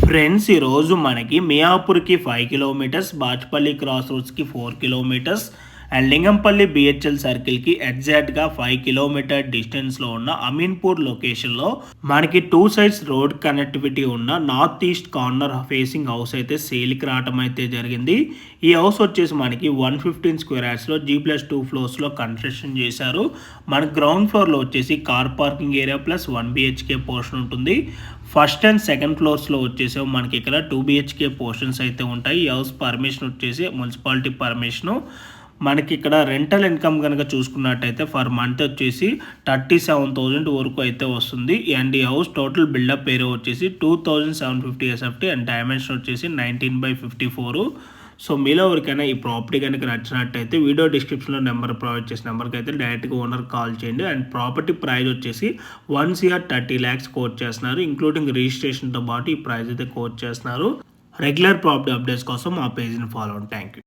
Friends ఈరోజు మనకి మియాపూర్కి 5 కిలోమీటర్స్, బాచ్పల్లి క్రాస్ రోడ్స్కి 4 కిలోమీటర్స్ అండ్ లింగంపల్లి బిహెచ్ఎల్ సర్కిల్కి ఎగ్జాక్ట్గా 5 కిలోమీటర్ డిస్టెన్స్లో ఉన్న అమీన్పూర్ లొకేషన్లో మనకి 2 సైడ్స్ రోడ్ కనెక్టివిటీ ఉన్న north east corner facing house అయితే సేల్కి రావటం అయితే జరిగింది. ఈ హౌస్ వచ్చేసి మనకి 115 స్క్వేర్ యార్డ్స్లో G+2 ఫ్లోర్స్లో కన్స్ట్రక్షన్ చేశారు. మన గ్రౌండ్ ఫ్లోర్లో వచ్చేసి car parking area plus 1 BHK portion ఉంటుంది. ఫస్ట్ అండ్ సెకండ్ ఫ్లోర్స్లో వచ్చేసి మనకి ఇక్కడ 2 BHK పోర్షన్స్ అయితే ఉంటాయి. ఈ హౌస్ పర్మిషన్ వచ్చేసి మున్సిపాలిటీ పర్మిషను. మనకి ఇక్కడ రెంటల్ ఇన్కమ్ కనుక చూసుకున్నట్టయితే ఫర్ మంత్ వచ్చేసి 37,000 వరకు అయితే వస్తుంది. అండ్ ఈ హౌస్ టోటల్ బిల్డప్ ఏరియా వచ్చేసి 2750 SFT అండ్ డైమెన్షన్ వచ్చేసి 19/54. సో మీలో ఎవరికైనా ఈ ప్రాపర్టీ కనుక నచ్చినట్టయితే వీడియో డిస్క్రిప్షన్లో నెంబర్ ప్రొవైడ్ చేసిన నెంబర్కి అయితే డైరెక్ట్గా ఓనర్ కాల్ చేయండి. అండ్ ప్రాపర్టీ ప్రైస్ వచ్చేసి 1,30 lakhs కోట్ చేస్తున్నారు. ఇంక్లూడింగ్ రిజిస్ట్రేషన్తో పాటు ఈ ప్రైస్ అయితే కోట్ చేస్తున్నారు. రెగ్యులర్ ప్రాపర్టీ అప్డేట్స్ కోసం మా పేజ్ని ఫాలో అవ్వండి. Thank you.